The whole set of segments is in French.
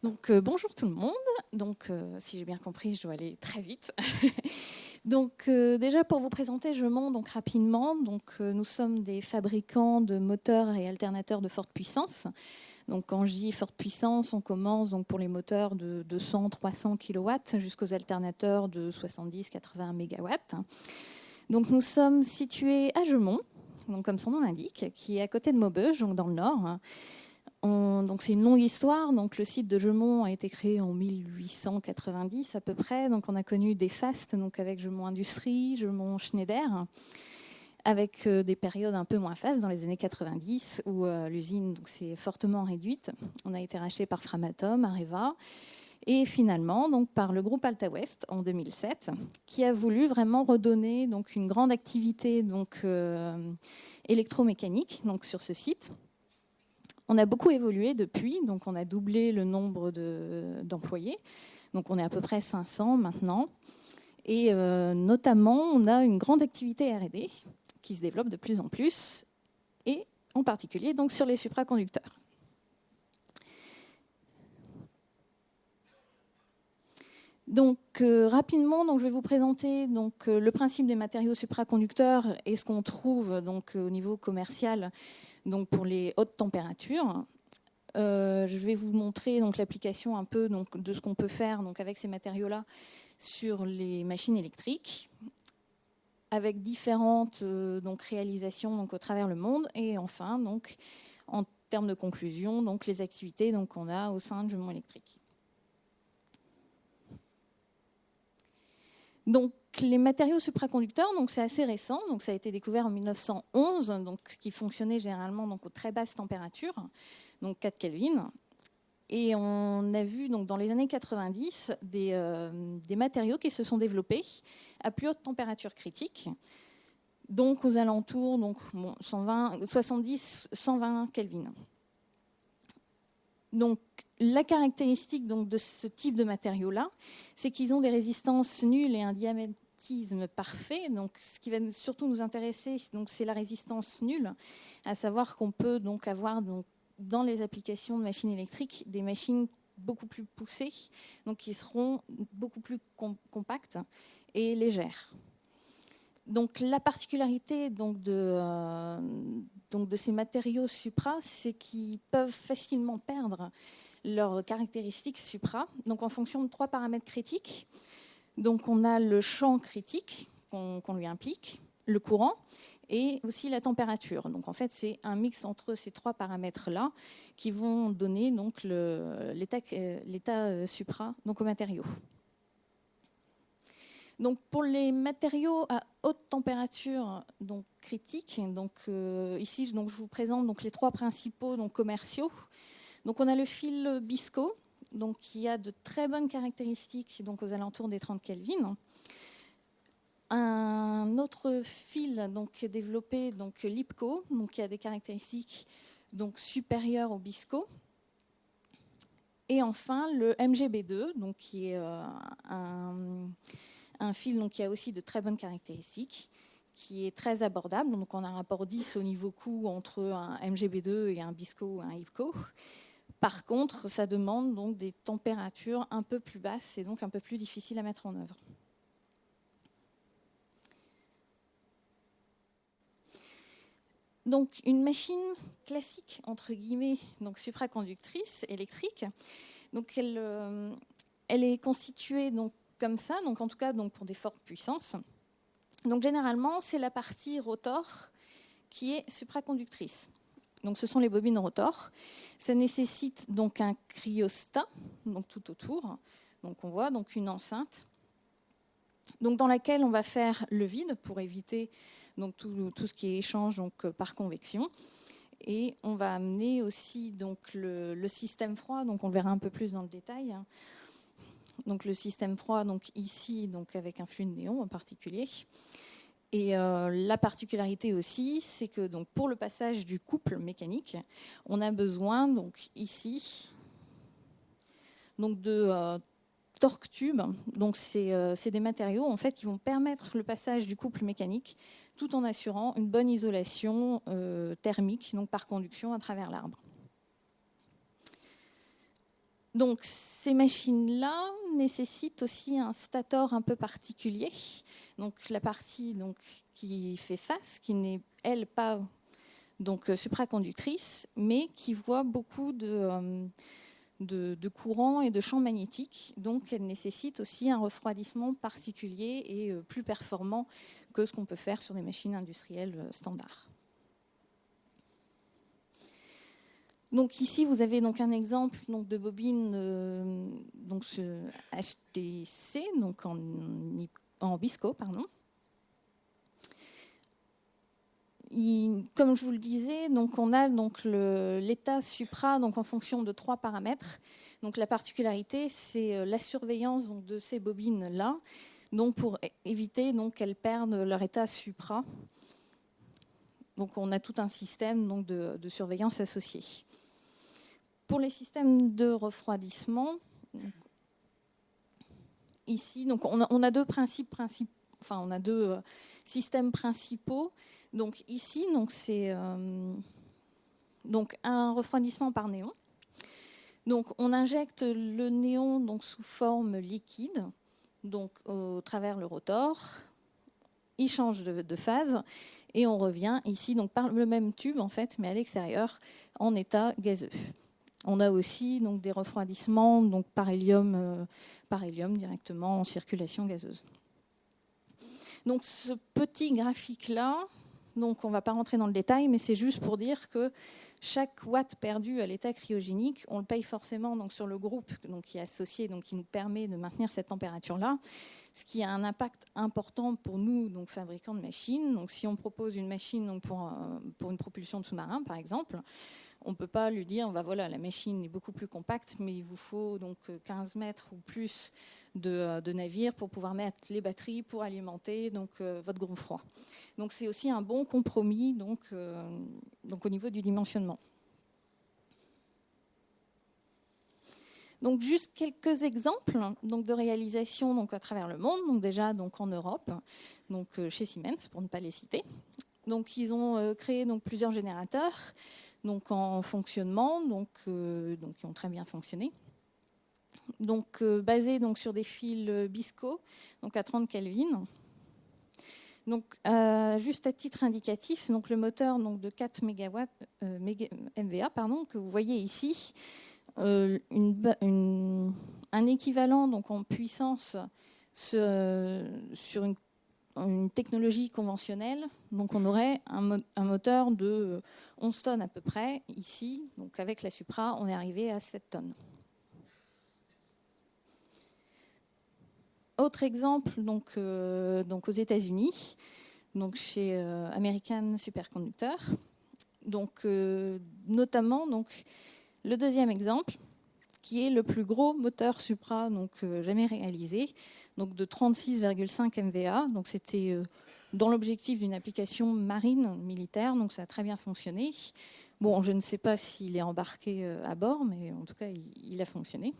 Bonjour tout le monde. Si j'ai bien compris, je dois aller très vite. Déjà pour vous présenter Gemont, rapidement, nous sommes des fabricants de moteurs et alternateurs de forte puissance. Donc quand je dis forte puissance, on commence pour les moteurs de 200-300 kW jusqu'aux alternateurs de 70-80 MW. Donc nous sommes situés à Gemont, comme son nom l'indique, qui est à côté de Maubeuge, dans le nord. C'est une longue histoire. Le site de Gemont a été créé en 1890 à peu près. On a connu des fastes avec Gemont Industrie, Gemont Schneider, avec des périodes un peu moins fastes dans les années 90 où l'usine s'est fortement réduite. On a été racheté par Framatome, Areva, et finalement par le groupe Alta West en 2007, qui a voulu vraiment redonner une grande activité électromécanique sur ce site. On a beaucoup évolué depuis, on a doublé le nombre d'employés. On est à peu près 500 maintenant. Et notamment, on a une grande activité R&D qui se développe de plus en plus, et en particulier sur les supraconducteurs. Rapidement, je vais vous présenter le principe des matériaux supraconducteurs et ce qu'on trouve au niveau commercial pour les hautes températures. Je vais vous montrer l'application un peu de ce qu'on peut faire avec ces matériaux-là sur les machines électriques, avec différentes réalisations au travers le monde. Et enfin, en termes de conclusion, les activités qu'on a au sein de Gemont Électrique. Les matériaux supraconducteurs, c'est assez récent. Ça a été découvert en 1911, qui fonctionnait généralement aux très basses températures, 4 Kelvin. Et on a vu dans les années 90 des matériaux qui se sont développés à plus haute température critique, aux alentours 70-120 Kelvin. La caractéristique de ce type de matériaux-là, c'est qu'ils ont des résistances nulles et un diamagnétisme parfait. Ce qui va surtout nous intéresser, c'est la résistance nulle, à savoir qu'on peut avoir dans les applications de machines électriques des machines beaucoup plus poussées, qui seront beaucoup plus compactes et légères. La particularité de ces matériaux supra, c'est qu'ils peuvent facilement perdre leurs caractéristiques supra, en fonction de 3 paramètres critiques. On a le champ critique qu'on lui implique, le courant et aussi la température. En fait, c'est un mix entre ces 3 paramètres-là qui vont donner l'état supra aux matériaux. Pour les matériaux à haute température critique, ici je vous présente les 3 principaux commerciaux. On a le fil Bisco, qui a de très bonnes caractéristiques aux alentours des 30 Kelvin. Un autre fil développé, l'IPCO, qui a des caractéristiques supérieures au Bisco. Et enfin le MGB2, qui est un fil qui a aussi de très bonnes caractéristiques, qui est très abordable. On a un rapport 10 au niveau coût entre un MGB2 et un Bisco ou un IPCO. Par contre, ça demande des températures un peu plus basses et un peu plus difficiles à mettre en œuvre. Une machine classique, entre guillemets, supraconductrice électrique, elle est constituée comme ça, en tout cas pour des fortes puissances. Généralement, c'est la partie rotor qui est supraconductrice. Ce sont les bobines rotor. Ça nécessite un cryostat tout autour. On voit une enceinte dans laquelle on va faire le vide pour éviter tout ce qui est échange par convection. Et on va amener aussi le système froid. On le verra un peu plus dans le détail. Le système froid ici avec un flux de néon en particulier. Et la particularité aussi, c'est que pour le passage du couple mécanique, on a besoin ici de torque tube. C'est des matériaux en fait qui vont permettre le passage du couple mécanique tout en assurant une bonne isolation thermique par conduction à travers l'arbre. Donc ces machines-là nécessitent aussi un stator un peu particulier. Donc la partie donc, qui fait face, qui n'est elle pas donc, supraconductrice, mais qui voit beaucoup de courants et de champs magnétiques. Donc elle nécessite aussi un refroidissement particulier et plus performant que ce qu'on peut faire sur des machines industrielles standards. Donc ici, vous avez donc un exemple donc, de bobine donc ce HTC, donc en BISCO, pardon. Comme je vous le disais, donc on a donc l'état supra donc en fonction de 3 paramètres. Donc la particularité, c'est la surveillance donc, de ces bobines-là, donc pour éviter donc, qu'elles perdent leur état supra. Donc on a tout un système donc, de surveillance associé. Pour les systèmes de refroidissement, ici, donc on a deux on a deux systèmes principaux. Donc ici, donc c'est donc un refroidissement par néon. Donc on injecte le néon donc sous forme liquide, donc au travers le rotor. Il change de phase et on revient ici donc par le même tube en fait, mais à l'extérieur en état gazeux. On a aussi donc, des refroidissements donc, par hélium directement en circulation gazeuse. Donc ce petit graphique-là, donc on ne va pas rentrer dans le détail, mais c'est juste pour dire que chaque watt perdu à l'état cryogénique, on le paye forcément donc, sur le groupe donc, qui est associé, donc, qui nous permet de maintenir cette température-là, ce qui a un impact important pour nous, donc, fabricants de machines. Donc, si on propose une machine donc, pour une propulsion de sous-marin, par exemple, on ne peut pas lui dire, bah voilà, la machine est beaucoup plus compacte, mais il vous faut donc 15 mètres ou plus de navire pour pouvoir mettre les batteries pour alimenter donc, votre groupe froid. Donc c'est aussi un bon compromis donc au niveau du dimensionnement. Donc juste quelques exemples donc, de réalisation donc, à travers le monde, donc déjà donc, en Europe, donc, chez Siemens, pour ne pas les citer. Donc ils ont créé donc, plusieurs générateurs donc en fonctionnement, donc qui ont très bien fonctionné. Donc basés donc, sur des fils BISCO, donc à 30 Kelvin. Donc juste à titre indicatif, donc le moteur donc, de 4 MVA que vous voyez ici, un équivalent donc, en puissance sur une technologie conventionnelle, donc on aurait un moteur de 11 tonnes à peu près. Ici, donc avec la Supra, on est arrivé à 7 tonnes. Autre exemple, donc aux États-Unis, donc chez American Superconductor. Donc, notamment, donc, le deuxième exemple, qui est le plus gros moteur Supra donc, jamais réalisé, donc de 36,5 MVA. Donc c'était dans l'objectif d'une application marine militaire, donc ça a très bien fonctionné. Bon, je ne sais pas s'il est embarqué à bord, mais en tout cas, il a fonctionné.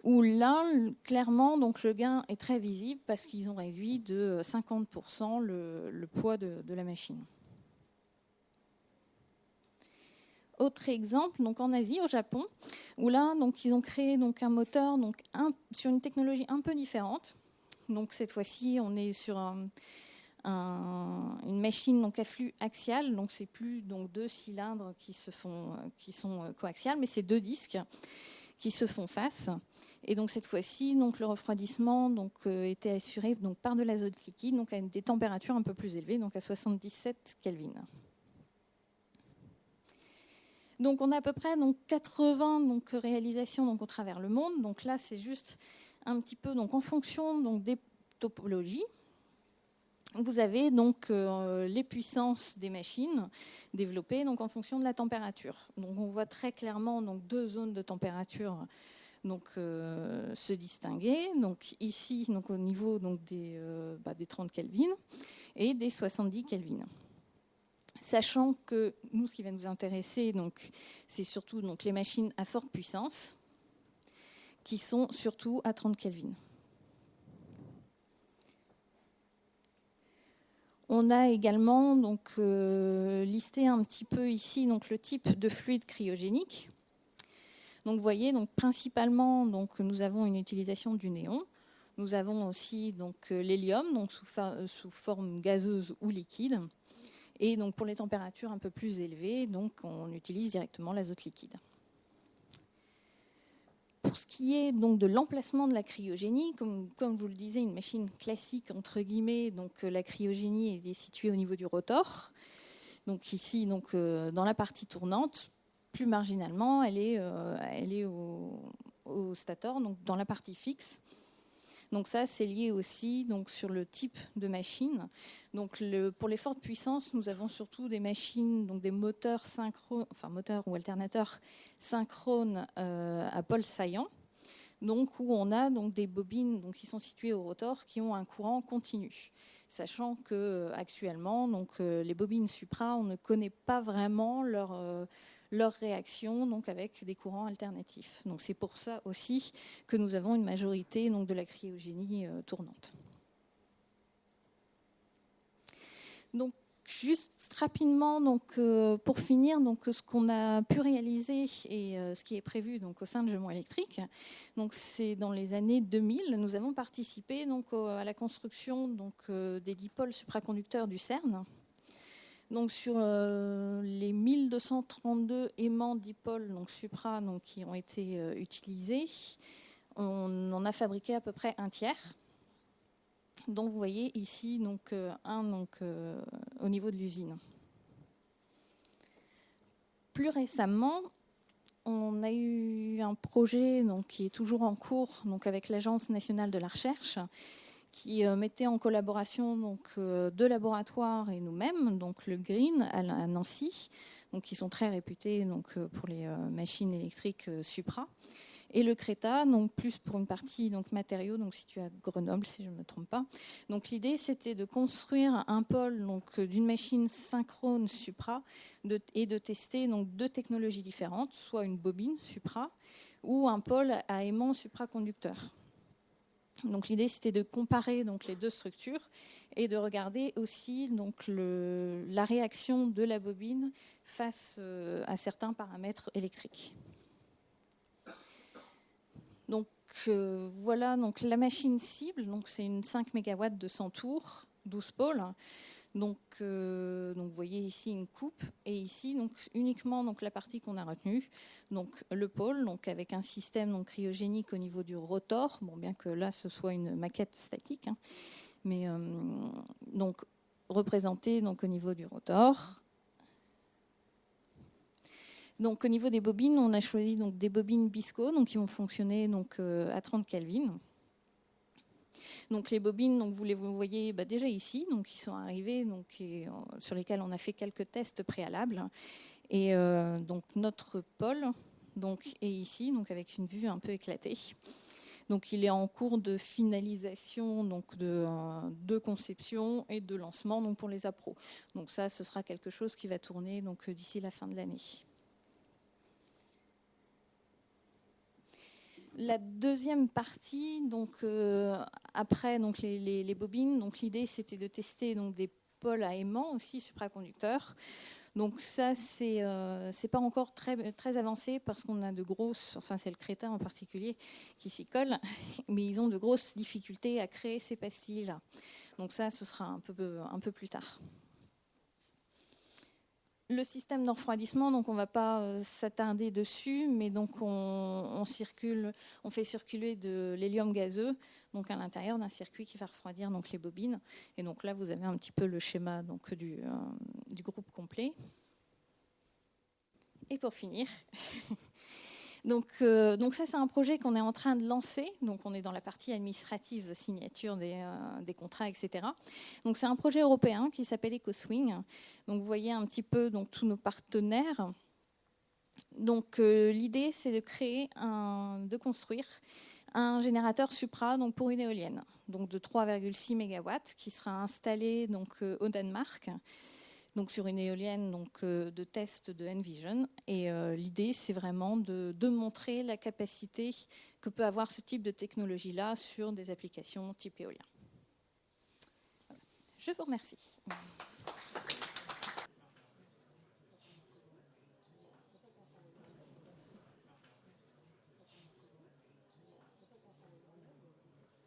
Où là, clairement, donc, le gain est très visible parce qu'ils ont réduit de 50% le poids de la machine. Autre exemple, donc en Asie, au Japon, où là, donc, ils ont créé donc, un moteur donc, sur une technologie un peu différente. Donc cette fois-ci, on est sur une machine donc, à flux axial. Donc c'est plus donc, 2 cylindres qui sont coaxiales, mais c'est 2 disques qui se font face. Et donc cette fois-ci, donc, le refroidissement donc, était assuré donc, par de l'azote liquide, donc à des températures un peu plus élevées, donc à 77 Kelvin. Donc on a à peu près donc, 80 donc, réalisations donc, au travers le monde. Donc là, c'est juste un petit peu donc, en fonction donc, des topologies. Vous avez donc les puissances des machines développées donc, en fonction de la température. Donc on voit très clairement donc, 2 zones de température donc, se distinguer. Donc ici, donc, au niveau donc, des 30 Kelvin et des 70 Kelvin. Sachant que nous, ce qui va nous intéresser, c'est surtout donc, les machines à forte puissance, qui sont surtout à 30 Kelvin. On a également donc, listé un petit peu ici donc, le type de fluide cryogénique. Donc vous voyez, donc, principalement, donc, nous avons une utilisation du néon. Nous avons aussi l'hélium, donc sous forme gazeuse ou liquide. Et donc pour les températures un peu plus élevées, donc, on utilise directement l'azote liquide. Pour ce qui est donc de l'emplacement de la cryogénie, comme je vous le disais, une machine classique, entre guillemets, donc la cryogénie est située au niveau du rotor. Donc ici, donc, dans la partie tournante, plus marginalement, elle est au stator, donc dans la partie fixe. Donc ça, c'est lié aussi donc, sur le type de machine. Donc pour les fortes puissances, nous avons surtout des machines, donc des moteurs synchrones, enfin moteurs ou alternateurs synchrones à pôle saillant, donc où on a donc des bobines donc, qui sont situées au rotor qui ont un courant continu. Sachant que actuellement, donc les bobines Supra, on ne connaît pas vraiment leur réaction donc avec des courants alternatifs. Donc c'est pour ça aussi que nous avons une majorité donc, de la cryogénie tournante. Donc juste rapidement, donc, pour finir, donc, ce qu'on a pu réaliser et ce qui est prévu donc, au sein de Gemont Électrique, donc, c'est dans les années 2000, nous avons participé donc, à la construction donc, des dipôles supraconducteurs du CERN. Donc sur les 1232 aimants dipôles donc supra donc, qui ont été utilisés, on en a fabriqué à peu près un tiers. Donc vous voyez ici donc, au niveau de l'usine. Plus récemment, on a eu un projet donc, qui est toujours en cours donc, avec l'Agence nationale de la recherche, qui mettait en collaboration donc, deux laboratoires et nous-mêmes, donc le Green à Nancy, donc, qui sont très réputés donc, pour les machines électriques Supra, et le Creta, donc plus pour une partie donc, matériaux, donc situé à Grenoble, si je ne me trompe pas. Donc l'idée, c'était de construire un pôle d'une machine synchrone Supra et de tester donc, deux technologies différentes, soit une bobine Supra ou un pôle à aimant supraconducteur. Donc l'idée, c'était de comparer donc, les deux structures et de regarder aussi donc, la réaction de la bobine face à certains paramètres électriques. Donc voilà donc, la machine cible, donc, c'est une 5 MW de 100 tours, 12 pôles. Donc vous voyez ici une coupe et ici donc, uniquement donc, la partie qu'on a retenue, donc le pôle donc, avec un système donc, cryogénique au niveau du rotor, bon, bien que là ce soit une maquette statique, hein, mais donc, représenté donc, au niveau du rotor. Donc au niveau des bobines, on a choisi donc, des bobines BISCO donc, qui vont fonctionner donc, à 30 Kelvin. Donc les bobines, donc vous les voyez déjà ici, donc qui sont arrivées, donc sur lesquelles on a fait quelques tests préalables. Et donc notre pôle donc est ici, donc avec une vue un peu éclatée. Donc il est en cours de finalisation donc de conception et de lancement donc pour les appros. Donc ça, ce sera quelque chose qui va tourner donc d'ici la fin de l'année. La deuxième partie, donc, après donc, les bobines, donc, l'idée c'était de tester donc, des pôles à aimant aussi supraconducteurs. Donc ça, c'est pas encore très avancé parce qu'on a de grosses, enfin c'est le Creta en particulier qui s'y colle, mais ils ont de grosses difficultés à créer ces pastilles-là. Donc ça, ce sera un peu plus tard. Le système de refroidissement, donc on ne va pas s'attarder dessus, mais donc on fait circuler de l'hélium gazeux donc à l'intérieur d'un circuit qui va refroidir donc les bobines. Et donc là, vous avez un petit peu le schéma donc, du groupe complet. Et pour finir, donc ça, c'est un projet qu'on est en train de lancer. Donc on est dans la partie administrative, signature des contrats, etc. Donc c'est un projet européen qui s'appelle EcoSwing. Donc vous voyez un petit peu donc, tous nos partenaires. Donc l'idée, c'est de construire un générateur Supra donc, pour une éolienne donc, de 3,6 MW qui sera installé donc, au Danemark. Donc sur une éolienne donc, de test de Envision. Et l'idée, c'est vraiment de montrer la capacité que peut avoir ce type de technologie-là sur des applications type éolien. Voilà. Je vous remercie.